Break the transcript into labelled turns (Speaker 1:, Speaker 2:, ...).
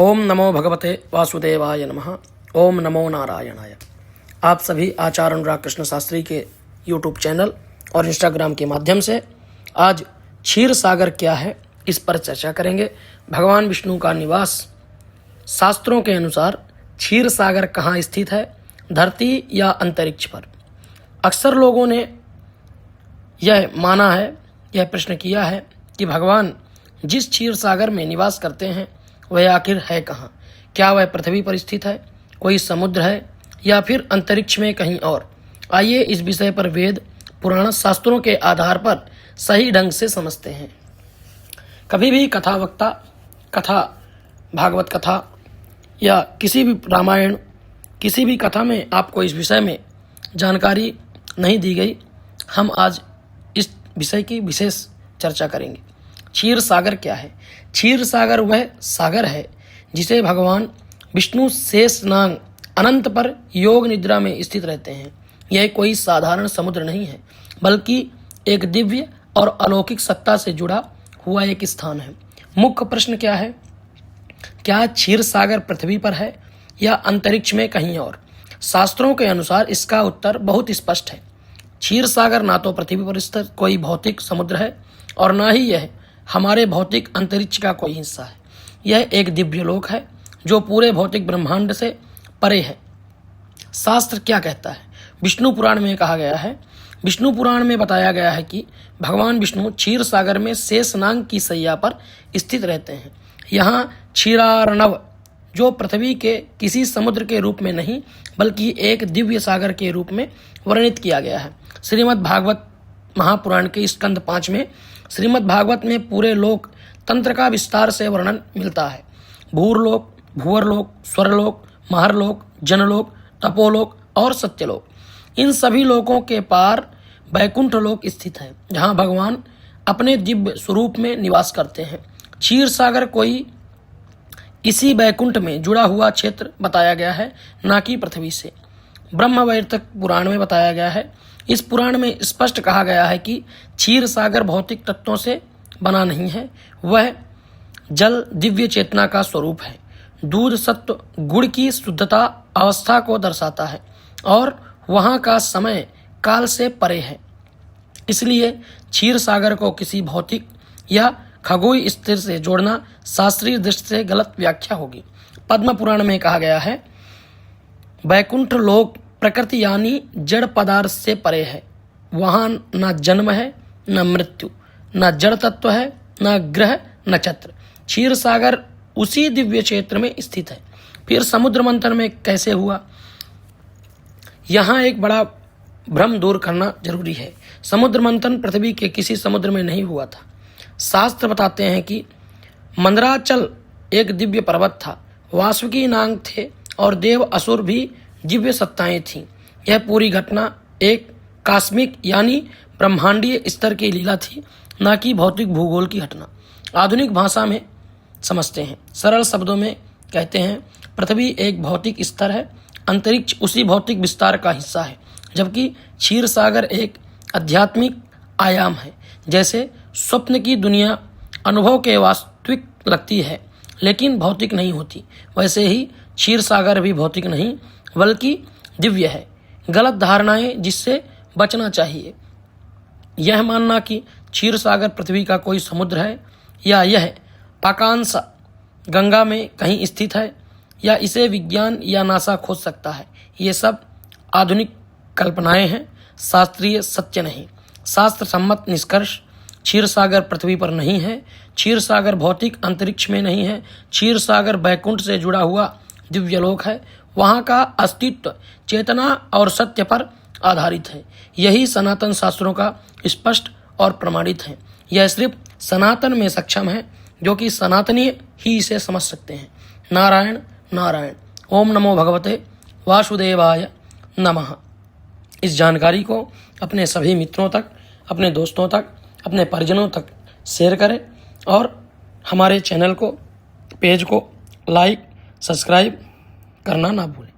Speaker 1: ओम नमो भगवते वासुदेवाय नमः। ओम नमो नारायणाय। आप सभी आचार्य अनुराग कृष्ण शास्त्री के यूट्यूब चैनल और इंस्टाग्राम के माध्यम से आज क्षीर सागर क्या है इस पर चर्चा करेंगे। भगवान विष्णु का निवास शास्त्रों के अनुसार क्षीर सागर कहाँ स्थित है, धरती या अंतरिक्ष पर। अक्सर लोगों ने यह माना है, यह प्रश्न किया है कि भगवान जिस क्षीर सागर में निवास करते हैं वह आखिर है कहाँ। क्या वह पृथ्वी पर स्थित है, कोई समुद्र है, या फिर अंतरिक्ष में कहीं और। आइए इस विषय पर वेद पुराण शास्त्रों के आधार पर सही ढंग से समझते हैं। कभी भी कथा वक्ता, कथा भागवत कथा या किसी भी रामायण, किसी भी कथा में आपको इस विषय में जानकारी नहीं दी गई। हम आज इस विषय की विशेष चर्चा करेंगे। क्षीर सागर क्या है। क्षीर सागर वह सागर है जिसे भगवान विष्णु शेषनाग अनंत पर योग निद्रा में स्थित रहते हैं। यह कोई साधारण समुद्र नहीं है, बल्कि एक दिव्य और अलौकिक सत्ता से जुड़ा हुआ एक स्थान है। मुख्य प्रश्न क्या है, क्या क्षीर सागर पृथ्वी पर है या अंतरिक्ष में कहीं और। शास्त्रों के अनुसार इसका उत्तर बहुत स्पष्ट है। क्षीर सागर ना तो पृथ्वी पर स्थित कोई भौतिक समुद्र है और ना ही यह हमारे भौतिक अंतरिक्ष का कोई हिस्सा है। यह एक दिव्य लोक है जो पूरे भौतिक ब्रह्मांड से परे है। शास्त्र क्या कहता है। विष्णु पुराण में कहा गया है, विष्णु पुराण में बताया गया है कि भगवान विष्णु क्षीर सागर में शेषनाग की सैया पर स्थित रहते हैं। यहाँ क्षीरार्णव जो पृथ्वी के किसी समुद्र के रूप में नहीं बल्कि एक दिव्य सागर के रूप में वर्णित किया गया है। श्रीमद् भागवत महापुराण के स्कंद 5 में श्रीमद् भागवत में पूरे लोक तंत्र का विस्तार से वर्णन मिलता है। भूरलोक, भूवरलोक, स्वरलोक, महरलोक, जनलोक, तपोलोक और सत्यलोक, इन सभी लोकों के पार वैकुंठ लोक स्थित है जहाँ भगवान अपने दिव्य स्वरूप में निवास करते हैं। क्षीर सागर कोई इसी वैकुंठ में जुड़ा हुआ क्षेत्र बताया गया है, ना कि पृथ्वी से। ब्रह्मवैवर्तक पुराण में बताया गया है। इस पुराण में स्पष्ट कहा गया है कि क्षीर सागर भौतिक तत्वों से बना नहीं है, वह जल दिव्य चेतना का स्वरूप है। दूध सत्व गुण की शुद्धता अवस्था को दर्शाता है और वहाँ का समय काल से परे है। इसलिए क्षीर सागर को किसी भौतिक या खगोलीय स्थिर से जोड़ना शास्त्रीय दृष्टि से गलत व्याख्या होगी। पद्म पुराण में कहा गया है, वैकुंठ लोक प्रकृति यानी जड़ पदार्थ से परे है। वहाँ न जन्म है, न मृत्यु, न जड़ तत्व है, न ग्रह नक्षत्र। क्षीर सागर उसी दिव्य क्षेत्र में स्थित है। फिर समुद्र मंथन में कैसे हुआ, यहाँ एक बड़ा भ्रम दूर करना जरूरी है। समुद्र मंथन पृथ्वी के किसी समुद्र में नहीं हुआ था। शास्त्र बताते हैं कि मंदराचल एक दिव्य पर्वत था, वासुकी नाग थे और देव असुर भी दिव्य सत्ताएं थीं। यह पूरी घटना एक कॉस्मिक यानी ब्रह्मांडीय स्तर की लीला थी, न कि भौतिक भूगोल की घटना। आधुनिक भाषा में समझते हैं, सरल शब्दों में कहते हैं, पृथ्वी एक भौतिक स्तर है, अंतरिक्ष उसी भौतिक विस्तार का हिस्सा है, जबकि क्षीर सागर एक आध्यात्मिक आयाम है। जैसे स्वप्न की दुनिया अनुभव के वास्तविक लगती है लेकिन भौतिक नहीं होती, वैसे ही क्षीर सागर भी भौतिक नहीं बल्कि दिव्य है। गलत धारणाएं जिससे बचना चाहिए। यह मानना कि क्षीर सागर पृथ्वी का कोई समुद्र है या यह आकांक्षा गंगा में कहीं स्थित है या इसे विज्ञान या नासा खोज सकता है, ये सब आधुनिक कल्पनाएं हैं, शास्त्रीय सत्य नहीं। शास्त्र सम्मत निष्कर्ष, क्षीर सागर पृथ्वी पर नहीं है। क्षीर सागर भौतिक अंतरिक्ष में नहीं है। क्षीर सागर वैकुंठ से जुड़ा हुआ दिव्यलोक है। वहाँ का अस्तित्व चेतना और सत्य पर आधारित है। यही सनातन शास्त्रों का स्पष्ट और प्रमाणित है। यह सिर्फ सनातन में सक्षम है, जो कि सनातनीय ही इसे समझ सकते हैं। नारायण नारायण। ओम नमो भगवते वासुदेवाय नमः। इस जानकारी को अपने सभी मित्रों तक, अपने दोस्तों तक, अपने परिजनों तक शेयर करें और हमारे चैनल को, पेज को लाइक, सब्सक्राइब करना ना भूलें।